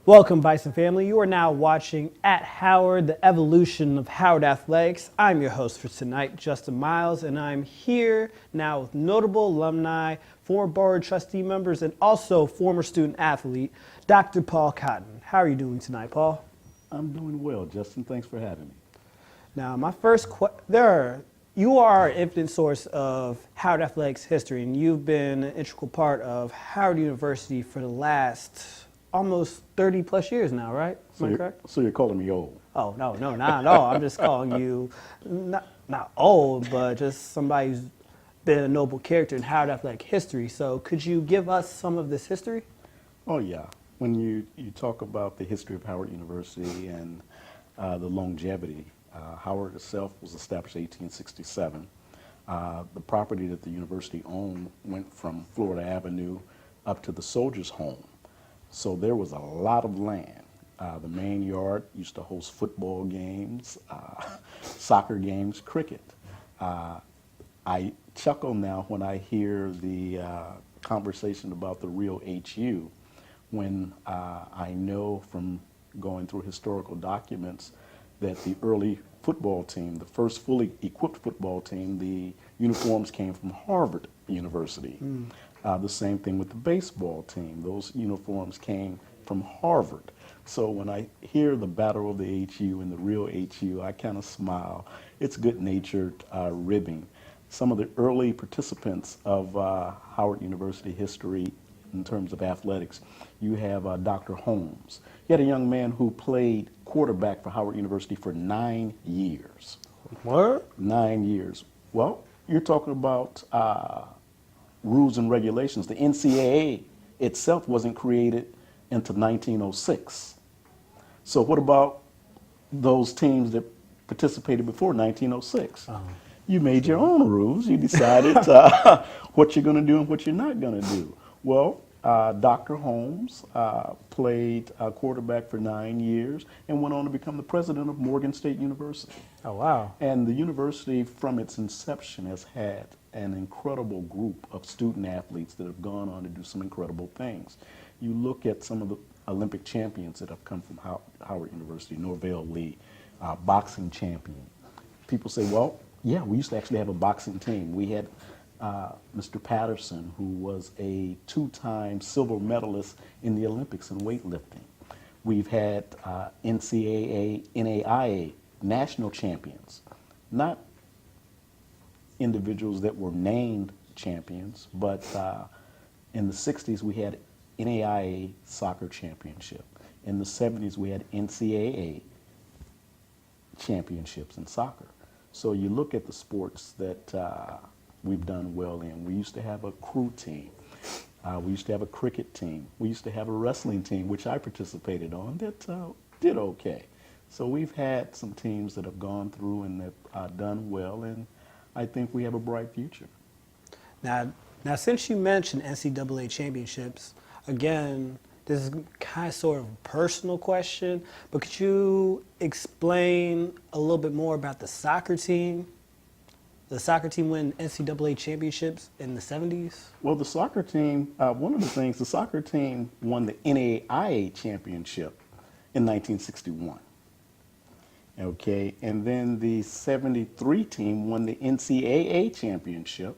Welcome, Bison family. You are now watching At Howard, the evolution of Howard Athletics. I'm your host for tonight, Justin Miles, and I'm here now with notable alumni, former board trustee members, and also former student athlete, Dr. Paul Cotton. How are you doing tonight, Paul? I'm doing well, Justin. Thanks for having me. Now, my first you are an infinite source of Howard Athletics history, and you've been an integral part of Howard University for the last almost 30 plus years now, right? Am I correct? So you're calling me old? Oh, no, not at all. I'm just calling you not old, but just somebody who's been a noble character in Howard Athletic history. So could you give us some of this history? Oh, yeah. When you talk about the history of Howard University and the longevity, Howard itself was established in 1867. The property that the university owned went from Florida Avenue up to the Soldiers' Home. So there was a lot of land. The main yard used to host football games, soccer games, cricket. I chuckle now when I hear the conversation about the real HU, when I know from going through historical documents that the early football team, the first fully equipped football team, the uniforms came from Harvard University. The same thing with the baseball team. Those uniforms came from Harvard. So when I hear the Battle of the HU and the real HU, I kind of smile. It's good-natured ribbing. Some of the early participants of Howard University history in terms of athletics, you have Dr. Holmes. He had a young man who played quarterback for Howard University for 9 years. What? 9 years. Well, you're talking about rules and regulations. The NCAA itself wasn't created until 1906. So what about those teams that participated before 1906? You made your own rules. You decided what you're going to do and what you're not going to do. Well, Dr. Holmes played quarterback for 9 years and went on to become the president of Morgan State University. Oh, wow. And the university, from its inception, has had an incredible group of student athletes that have gone on to do some incredible things. You look at some of the Olympic champions that have come from Howard University, Norvell Lee, boxing champion. People say, well, yeah, we used to actually have a boxing team. We had Mr. Patterson, who was a 2-time silver medalist in the Olympics in weightlifting. We've had NCAA, NAIA national champions, not individuals that were named champions, but in the 60s we had NAIA soccer championship. In the 70s we had NCAA championships in soccer. So you look at the sports that we've done well in. We used to have a crew team. We used to have a cricket team. We used to have a wrestling team, which I participated on, that did okay. So we've had some teams that have gone through and have done well, and I think we have a bright future. Now, since you mentioned NCAA championships, again, this is kind of sort of a personal question, but could you explain a little bit more about the soccer team? The soccer team win NCAA championships in the 70s? Well, the soccer team, one of the things, the soccer team won the NAIA championship in 1961. Okay, and then the 73 team won the NCAA championship.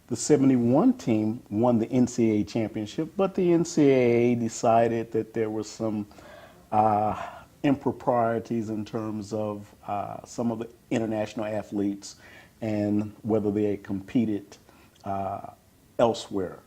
The 71 team won the NCAA championship, but the NCAA decided that there were some improprieties in terms of some of the international athletes and whether they had competed elsewhere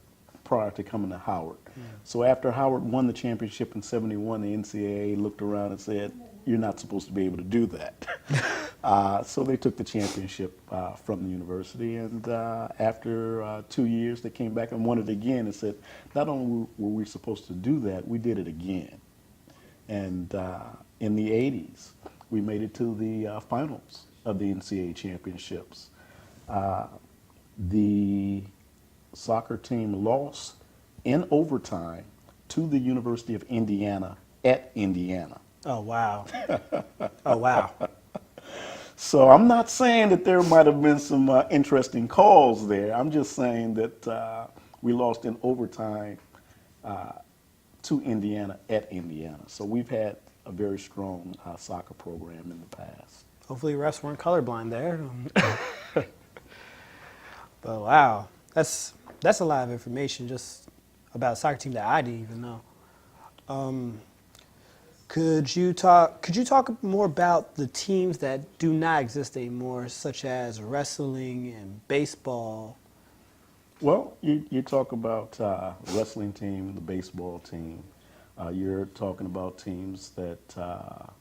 prior to coming to Howard. So after Howard won the championship in 71, the NCAA looked around and said, you're not supposed to be able to do that. So they took the championship from the university, and after 2 years they came back and won it again and said, not only were we supposed to do that, we did it again. And in the 80s, we made it to the finals of the NCAA championships. The soccer team lost in overtime to the University of Indiana at Indiana. Oh, wow. Oh, wow. So I'm not saying that there might have been some interesting calls there. I'm just saying that we lost in overtime to Indiana at Indiana. So we've had a very strong soccer program in the past. Hopefully refs weren't colorblind there. But wow, that's a lot of information just about a soccer team that I didn't even know. Could you talk more about the teams that do not exist anymore, such as wrestling and baseball? Well, you talk about wrestling team, the baseball team. You're talking about teams that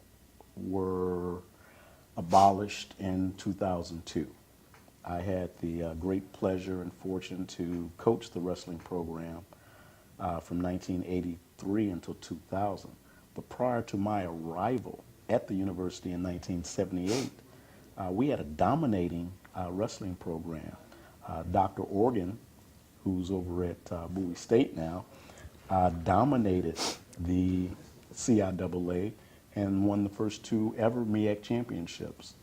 were abolished in 2002. I had the great pleasure and fortune to coach the wrestling program from 1983 until 2000. But prior to my arrival at the university in 1978, we had a dominating wrestling program. Dr. Organ, who's over at Bowie State now, dominated the CIAA and won the first 2 ever MEAC championships.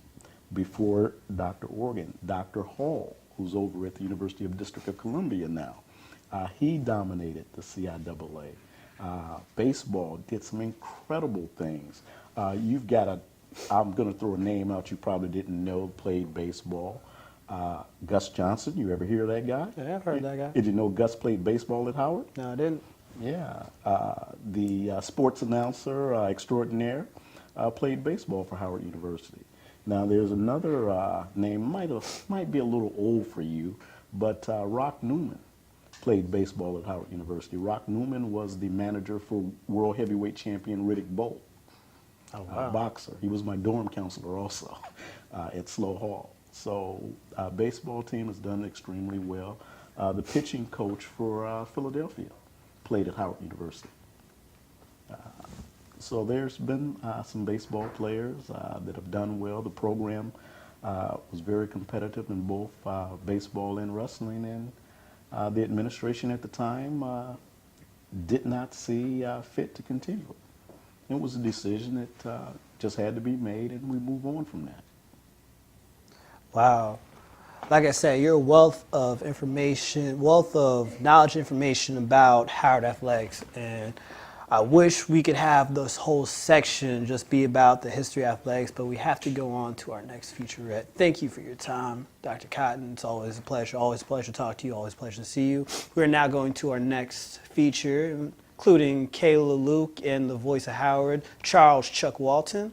Before Dr. Organ, Dr. Hall, who's over at the University of District of Columbia now, he dominated the CIAA. Baseball did some incredible things. You've got I'm going to throw a name out you probably didn't know played baseball. Gus Johnson, you ever hear that guy? Yeah, I've heard that guy. Did you know Gus played baseball at Howard? No, I didn't. Yeah. The sports announcer extraordinaire played baseball for Howard University. Now there's another name, might be a little old for you, but Rock Newman played baseball at Howard University. Rock Newman was the manager for world heavyweight champion Riddick Bowe, boxer. He was my dorm counselor also at Slow Hall. So baseball team has done extremely well. The pitching coach for Philadelphia played at Howard University. So there's been some baseball players that have done well. The program was very competitive in both baseball and wrestling, and the administration at the time did not see fit to continue it. It was a decision that just had to be made, and we move on from that. Wow. Like I said, you're a wealth of information, wealth of knowledge and information about Howard Athletics, and I wish we could have this whole section just be about the history of athletics, but we have to go on to our next featurette. Thank you for your time, Dr. Cotton. It's always a pleasure to talk to you, always a pleasure to see you. We're now going to our next feature, including Kayla Luke and the voice of Howard, Charles Chuck Walton.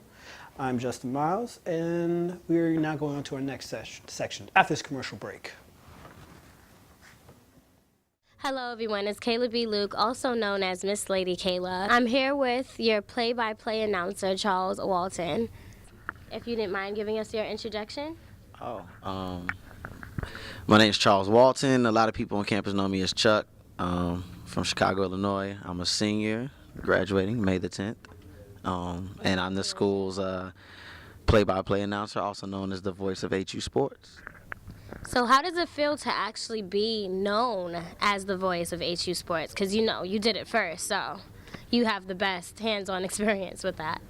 I'm Justin Miles, and we're now going on to our next section after this commercial break. Hello everyone, it's Kayla B. Luke, also known as Miss Lady Kayla. I'm here with your play-by-play announcer, Charles Walton. If you didn't mind giving us your introduction. My name is Charles Walton. A lot of people on campus know me as Chuck, from Chicago, Illinois. I'm a senior, graduating May the 10th, and I'm the school's play-by-play announcer, also known as the voice of HU Sports. So how does it feel to actually be known as the voice of HU Sports? Because you did it first, so you have the best hands-on experience with that.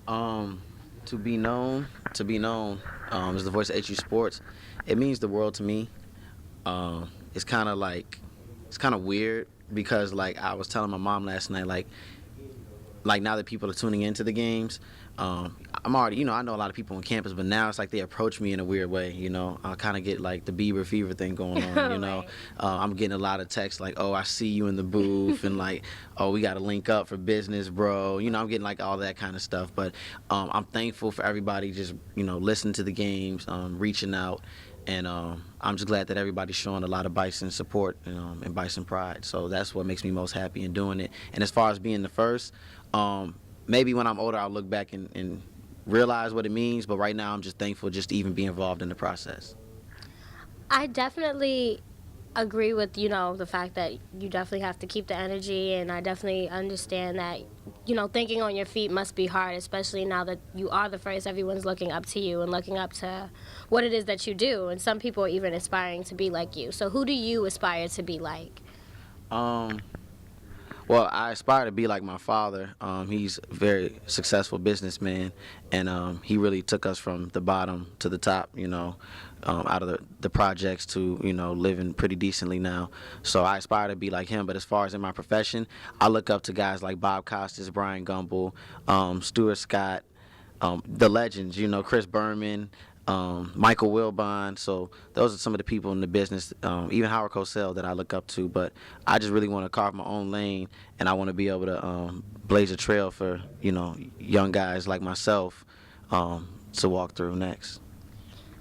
To be known as the voice of HU Sports, it means the world to me. It's kind of weird because I was telling my mom last night, like now that people are tuning into the games, I'm already, I know a lot of people on campus, but now it's like they approach me in a weird way, I kind of get like the Bieber fever thing going on, Right. I'm getting a lot of texts like, oh, I see you in the booth, and like, oh, we got to link up for business, bro. I'm getting like all that kind of stuff, but I'm thankful for everybody just, listening to the games, reaching out, and I'm just glad that everybody's showing a lot of Bison support and Bison pride, so that's what makes me most happy in doing it. And as far as being the first, maybe when I'm older, I'll look back and realize what it means. But right now, I'm just thankful just to even be involved in the process. I definitely agree with, the fact that you definitely have to keep the energy, and I definitely understand that, thinking on your feet must be hard, especially now that you are the first. Everyone's looking up to you and looking up to what it is that you do, and some people are even aspiring to be like you. So who do you aspire to be like? Well, I aspire to be like my father. He's a very successful businessman, and he really took us from the bottom to the top, out of the projects to, living pretty decently now. So I aspire to be like him. But as far as in my profession, I look up to guys like Bob Costas, Brian Gumble, Stuart Scott, the legends, Chris Berman, Michael Wilbon. So those are some of the people in the business, even Howard Cosell that I look up to. But I just really want to carve my own lane, and I want to be able to blaze a trail for young guys like myself to walk through next.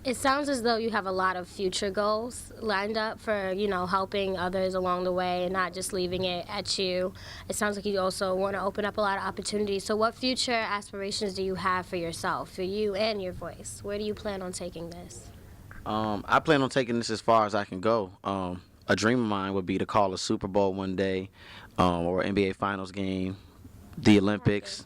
It sounds as though you have a lot of future goals lined up for, helping others along the way and not just leaving it at you. It sounds like you also want to open up a lot of opportunities. So what future aspirations do you have for yourself, for you and your voice? Where do you plan on taking this? I plan on taking this as far as I can go. A dream of mine would be to call a Super Bowl one day, or an NBA Finals game, the Olympics.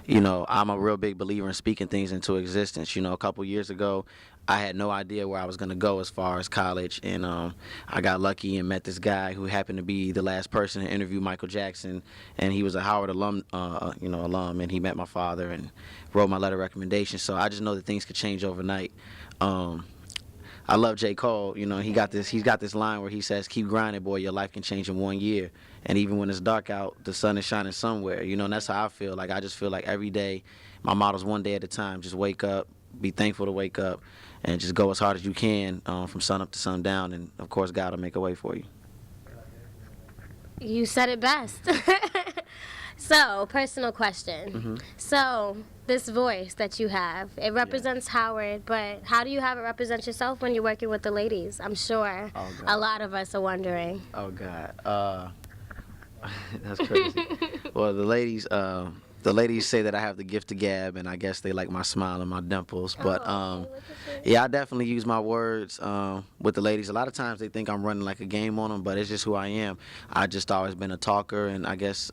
I'm a real big believer in speaking things into existence. A couple years ago, I had no idea where I was going to go as far as college, and I got lucky and met this guy who happened to be the last person to interview Michael Jackson, and he was a Howard alum, and he met my father and wrote my letter of recommendation. So I just know that things could change overnight. I love J. Cole. He's got this line where he says, "Keep grinding, boy. Your life can change in 1 year." And even when it's dark out, the sun is shining somewhere. And that's how I feel. Like, I just feel like every day, my motto's one day at a time. Just wake up, be thankful to wake up, and just go as hard as you can from sun up to sundown. And of course, God will make a way for you. You said it best. So, personal question. Mm-hmm. So, this voice that you have, it represents Howard, but how do you have it represent yourself when you're working with the ladies? I'm sure a lot of us are wondering. Oh, God. That's crazy. Well, the ladies say that I have the gift of gab, and I guess they like my smile and my dimples. But yeah, I definitely use my words with the ladies. A lot of times they think I'm running like a game on them, but it's just who I am. I just always been a talker, and I guess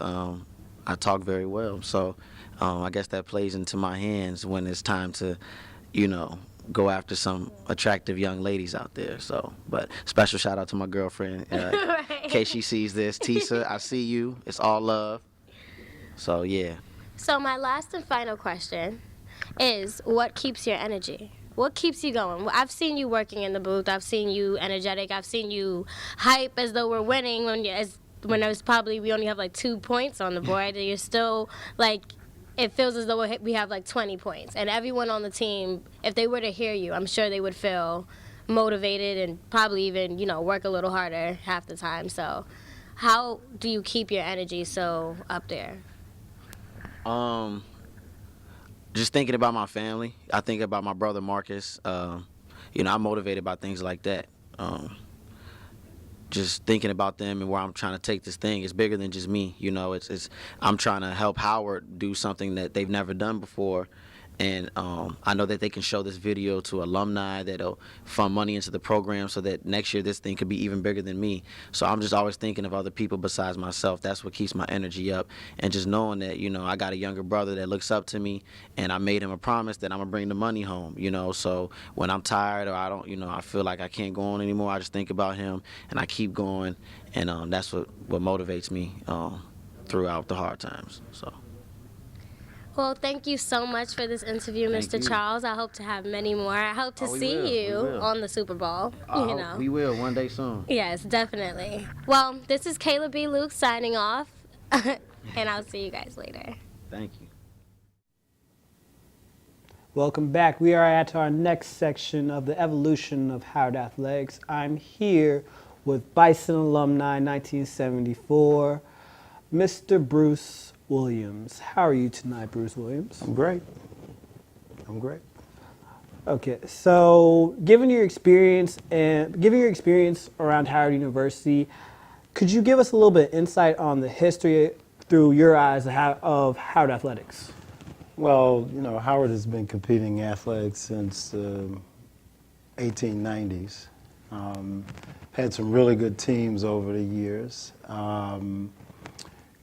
I talk very well. So I guess that plays into my hands when it's time to, go after some attractive young ladies out there. So, but special shout out to my girlfriend, in case she sees this. Tisa, I see you. It's all love. So, yeah. So my last and final question is, what keeps your energy? What keeps you going? I've seen you working in the booth. I've seen you energetic. I've seen you hype as though we're winning when it was probably we only have like 2 points on the board, and you're still like, it feels as though we have like 20 points. And everyone on the team, if they were to hear you, I'm sure they would feel motivated and probably even, work a little harder half the time. So how do you keep your energy so up there? Just thinking about my family. I think about my brother Marcus. I'm motivated by things like that. Just thinking about them and where I'm trying to take this thing. It's bigger than just me. I'm trying to help Howard do something that they've never done before. And I know that they can show this video to alumni that'll fund money into the program so that next year this thing could be even bigger than me. So I'm just always thinking of other people besides myself. That's what keeps my energy up. And just knowing that, I got a younger brother that looks up to me, and I made him a promise that I'm going to bring the money home, So when I'm tired or I don't, I feel like I can't go on anymore, I just think about him and I keep going. And that's what motivates me throughout the hard times. So. Well, thank you so much for this interview, Mr. Charles. I hope to have many more. I hope to see you on the Super Bowl. We will one day soon. Yes, definitely. Well, this is Kayla B. Luke signing off, and I'll see you guys later. Thank you. Welcome back. We are at our next section of the evolution of Howard Athletics. I'm here with Bison alumni 1974, Mr. Bruce Williams. How are you tonight, Bruce Williams? I'm great. Okay, so given your experience around Howard University, could you give us a little bit of insight on the history through your eyes of Howard Athletics? Well, Howard has been competing in athletics since the 1890s. Had some really good teams over the years.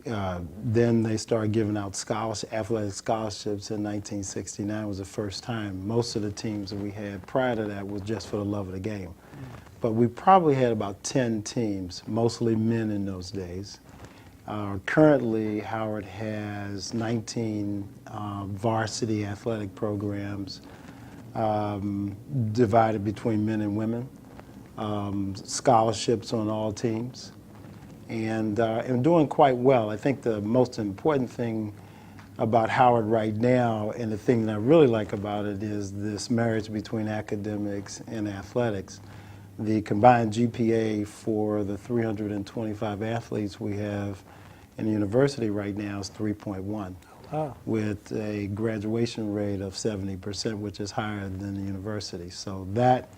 Then they started giving out athletic scholarships in 1969 was the first time. Most of the teams that we had prior to that was just for the love of the game. But we probably had about 10 teams, mostly men in those days. Currently, Howard has 19 varsity athletic programs divided between men and women, scholarships on all teams, and doing quite well. I think the most important thing about Howard right now, and the thing that I really like about it, is this marriage between academics and athletics. The combined GPA for the 325 athletes we have in the university right now is 3.1, Wow. with a graduation rate of 70%, which is higher than the university. So that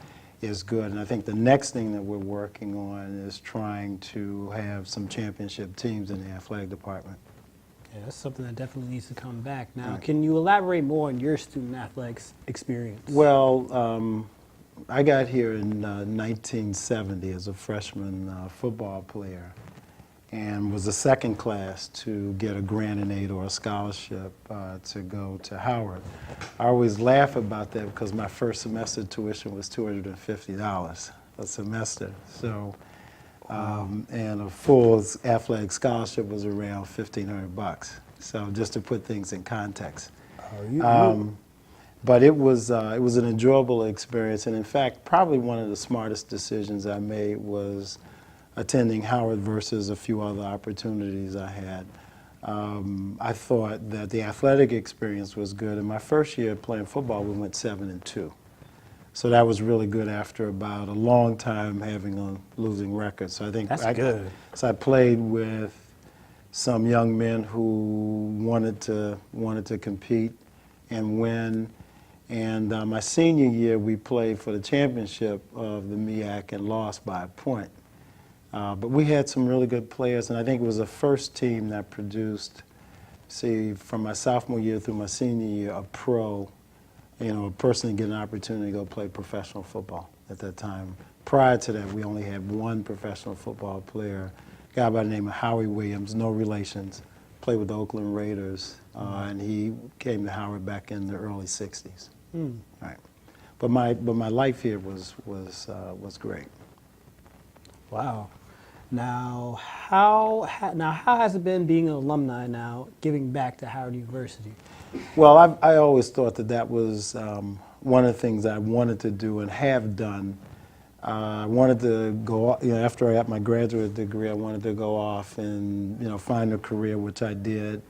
is good. And I think the next thing that we're working on is trying to have some championship teams in the athletic department. Yeah, that's something that definitely needs to come back. Now, Right. can you elaborate more on your student athletics experience? Well, I got here in 1970 as a freshman football player, and was the second class to get a grant and aid or a scholarship to go to Howard. I always laugh about that because my first semester tuition was $250 a semester. So, and a full athletic scholarship was around $1,500. So just to put things in context. But it was an enjoyable experience, and in fact, probably one of the smartest decisions I made was attending Howard versus a few other opportunities I had. I thought that the athletic experience was good. In my first year playing football, we went 7-2. So that was really good after about a long time having a losing record. So I think That's good. So I played with some young men who wanted to compete and win. And my senior year, we played for the championship of the MEAC and lost by a point. But we had some really good players, and I think it was the first team that produced, from my sophomore year through my senior year, a pro, a person to get an opportunity to go play professional football at that time. Prior to that, we only had one professional football player, a guy by the name of Howie Williams, no relations, played with the Oakland Raiders, and he came to Howard back in the early 60s. Right. But my life here was great. Wow. Now, how has it been being an alumni now, giving back to Howard University? Well, I always thought that was one of the things I wanted to do and have done. I wanted to go, after I got my graduate degree, I wanted to go off and, find a career, which I did,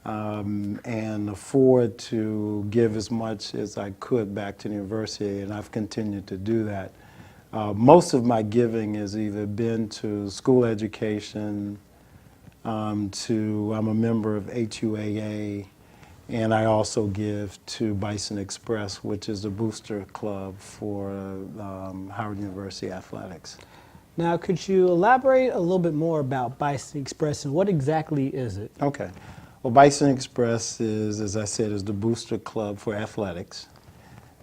and afford to give as much as I could back to the university, and I've continued to do that. Most of my giving has either been to school education, I'm a member of HUAA, and I also give to Bison Express, which is a booster club for Howard University athletics. Now, could you elaborate a little bit more about Bison Express and what exactly is it? Okay. Well, Bison Express is, as I said, is the booster club for athletics.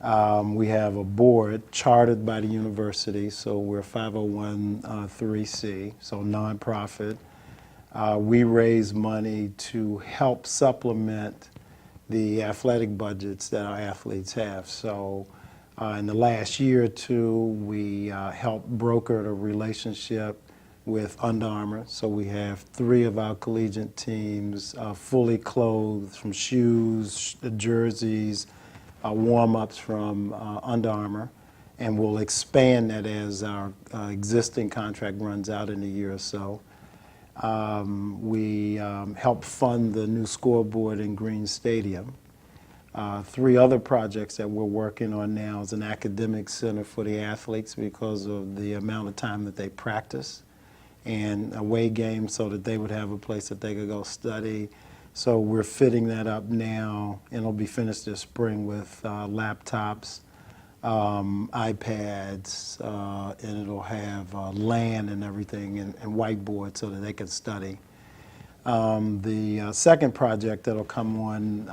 We have a board chartered by the university, so we're 501(c), so nonprofit. We raise money to help supplement the athletic budgets that our athletes have. So in the last year or two, we helped broker a relationship with Under Armour. So we have 3 of our collegiate teams fully clothed, from shoes, the jerseys, warm-ups from Under Armour, and we'll expand that as our existing contract runs out in a year or so. We help fund the new scoreboard in Green Stadium. 3 other projects that we're working on now is an academic center for the athletes because of the amount of time that they practice, and away games so that they would have a place that they could go study. So we're fitting that up now, and it'll be finished this spring with laptops, iPads, and it'll have LAN and everything, and whiteboards so that they can study. The second project that'll come on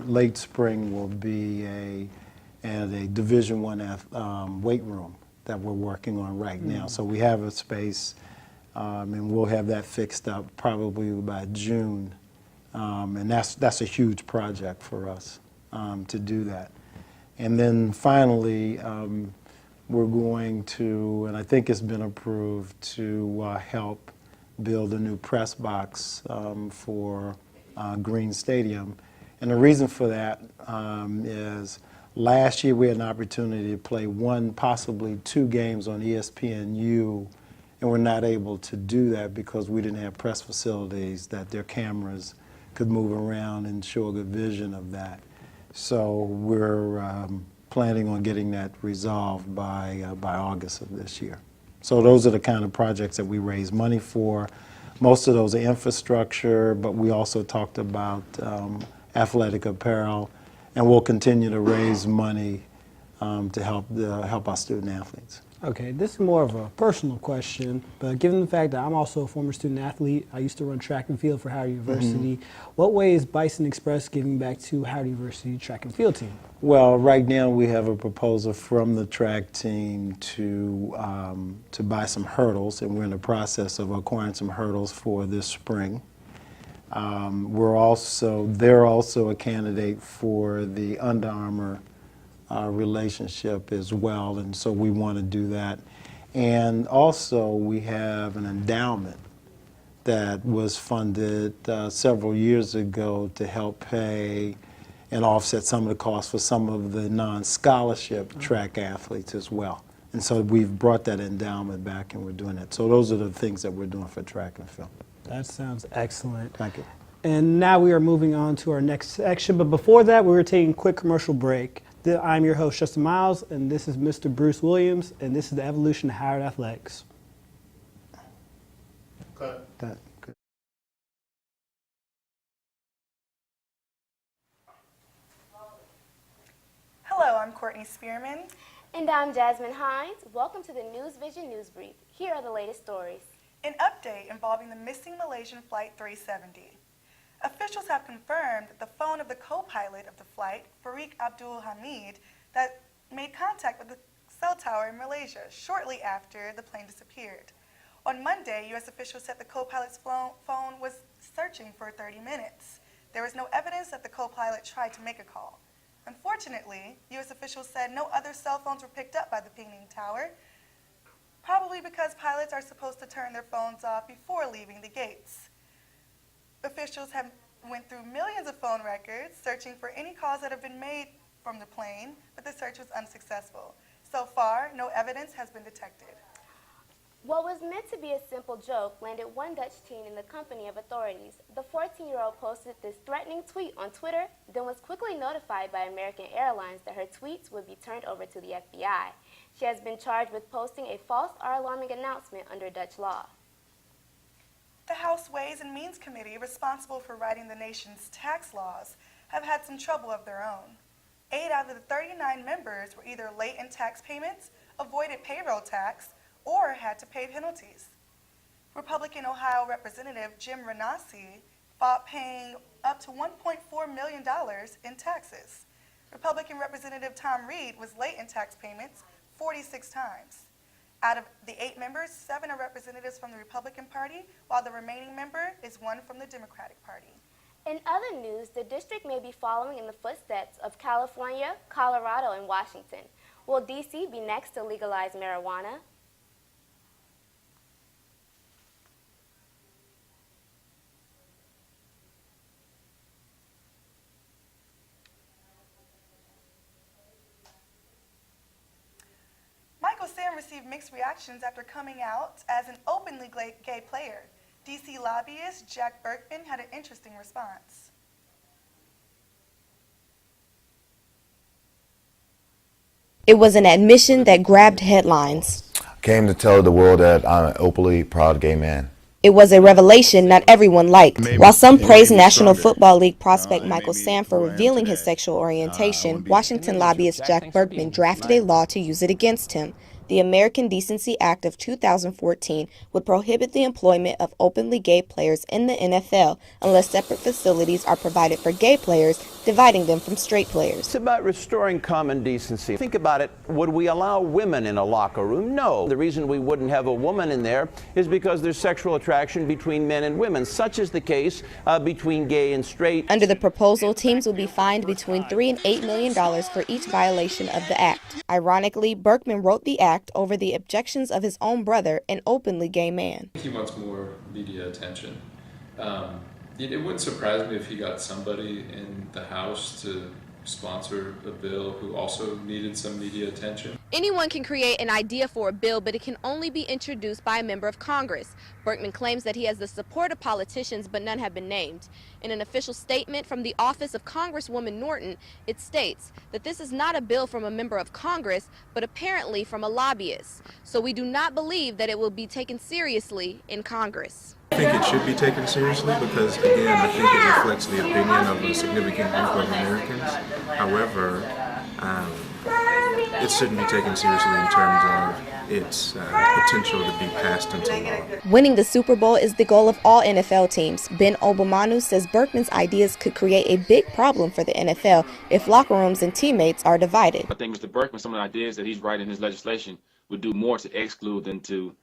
late spring will be a Division I weight room that we're working on right now. So we have a space, and we'll have that fixed up probably by June. And that's a huge project for us to do that. And then finally, we're going to, and I think it's been approved, to help build a new press box for Green Stadium. And the reason for that is last year we had an opportunity to play one, possibly two games on ESPNU, and we're not able to do that because we didn't have press facilities that their cameras could move around and show a good vision of that. So we're planning on getting that resolved by August of this year. So those are the kind of projects that we raise money for. Most of those are infrastructure, but we also talked about athletic apparel, and we'll continue to raise money to help our student athletes. Okay, this is more of a personal question, but given the fact that I'm also a former student athlete, I used to run track and field for Howard University. What way is Bison Express giving back to Howard University track and field team? Well, right now we have a proposal from the track team to buy some hurdles, and we're in the process of acquiring some hurdles for this spring. They're also a candidate for the Under Armour relationship as well, and so we want to do that. And also we have an endowment that was funded several years ago to help pay and offset some of the costs for some of the non-scholarship track athletes as well. And so we've brought that endowment back and we're doing that. So those are the things that we're doing for track and field. That sounds excellent. Thank you. And now we are moving on to our next section, but before that we were taking a quick commercial break. I'm your host, Justin Miles, and this is Mr. Bruce Williams, and this is the evolution of Howard Athletics. Good. Hello, I'm Courtney Spearman. And I'm Jasmine Hines. Welcome to the News Vision News Brief. Here are the latest stories. An update involving the missing Malaysian Flight 370. Officials have confirmed that the phone of the co-pilot of the flight, Farik Abdul Hamid, that made contact with the cell tower in Malaysia shortly after the plane disappeared. On Monday, U.S. officials said the co-pilot's phone was searching for 30 minutes. There was no evidence that the co-pilot tried to make a call. Unfortunately, U.S. officials said no other cell phones were picked up by the pinging tower, probably because pilots are supposed to turn their phones off before leaving the gates. Officials have went through millions of phone records searching for any calls that have been made from the plane, but the search was unsuccessful. So far, no evidence has been detected. What was meant to be a simple joke landed one Dutch teen in the company of authorities. The 14-year-old posted this threatening tweet on Twitter, then was quickly notified by American Airlines that her tweets would be turned over to the FBI. She has been charged with posting a false or alarming announcement under Dutch law. The House Ways and Means Committee, responsible for writing the nation's tax laws, have had some trouble of their own. 8 out of the 39 members were either late in tax payments, avoided payroll tax, or had to pay penalties. Republican Ohio Representative Jim Renassi fought paying up to $1.4 million in taxes. Republican Representative Tom Reed was late in tax payments 46 times. Out of the 8 members, 7 are representatives from the Republican Party, while the remaining member is one from the Democratic Party. In other news, the district may be following in the footsteps of California, Colorado, and Washington. Will D.C. be next to legalize marijuana? Michael Sam received mixed reactions after coming out as an openly gay player. D.C. lobbyist Jack Berkman had an interesting response. It was an admission that grabbed headlines. Came to tell the world that I'm an openly proud gay man. It was a revelation not everyone liked. While some praised National Football League prospect Michael Sam for revealing his sexual orientation, Washington lobbyist Jack Berkman drafted a law to use it against him. The American Decency Act of 2014 would prohibit the employment of openly gay players in the NFL unless separate facilities are provided for gay players, dividing them from straight players. It's about restoring common decency. Think about it. Would we allow women in a locker room? No. The reason we wouldn't have a woman in there is because there's sexual attraction between men and women. Such is the case between gay and straight. Under the proposal, teams would be fined between $3 and $8 million for each violation of the act. Ironically, Berkman wrote the act act over the objections of his own brother, an openly gay man. He wants more media attention. It wouldn't surprise me if he got somebody in the House to sponsor a bill who also needed some media attention. Anyone can create an idea for a bill, but it can only be introduced by a member of Congress. Berkman claims that he has the support of politicians, but none have been named. In an official statement from the office of Congresswoman Norton, it states that this is not a bill from a member of Congress, but apparently from a lobbyist. So we do not believe that it will be taken seriously in Congress. I think it should be taken seriously because, again, I think it reflects the opinion of a significant group of Americans. However, it shouldn't be taken seriously in terms of its potential to be passed into law. Winning the Super Bowl is the goal of all NFL teams. Ben Obomanu says Berkman's ideas could create a big problem for the NFL if locker rooms and teammates are divided. I think Mr. Berkman, some of the ideas that he's writing in his legislation would do more to exclude than to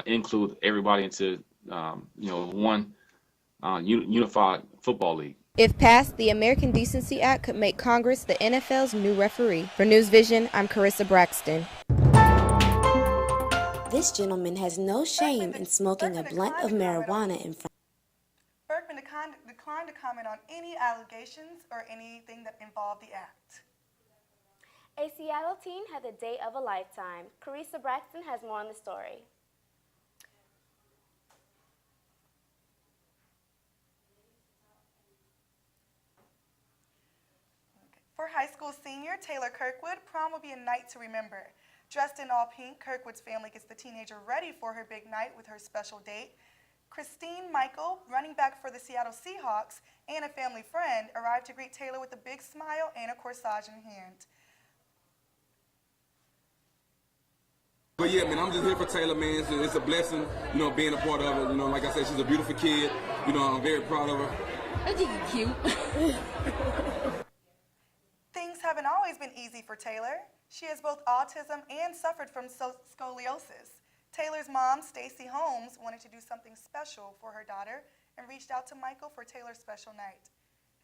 include everybody into one unified football league. If passed, the American Decency Act could make Congress the NFL's new referee. For News Vision, I'm Carissa Braxton. This gentleman has no shame in smoking a blunt of marijuana in front. Berkman declined to comment on any allegations or anything that involved the act. A Seattle teen had the day of a lifetime. Carissa Braxton has more on the story. For high school senior Taylor Kirkwood, prom will be a night to remember. Dressed in all pink, Kirkwood's family gets the teenager ready for her big night with her special date. Christine Michael, running back for the Seattle Seahawks, and a family friend arrived to greet Taylor with a big smile and a corsage in hand. But yeah, man, I'm just here for Taylor, man. It's a blessing, being a part of it. Like I said, she's a beautiful kid. I'm very proud of her. I think you're cute. Things haven't always been easy for Taylor. She has both autism and suffered from scoliosis. Taylor's mom, Stacy Holmes, wanted to do something special for her daughter and reached out to Michael for Taylor's special night.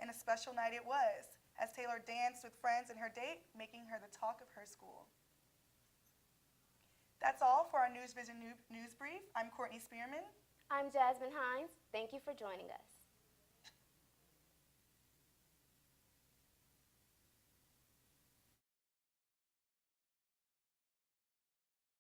And a special night it was, as Taylor danced with friends in her date, making her the talk of her school. That's all for our News Vision News Brief. I'm Courtney Spearman. I'm Jasmine Hines. Thank you for joining us.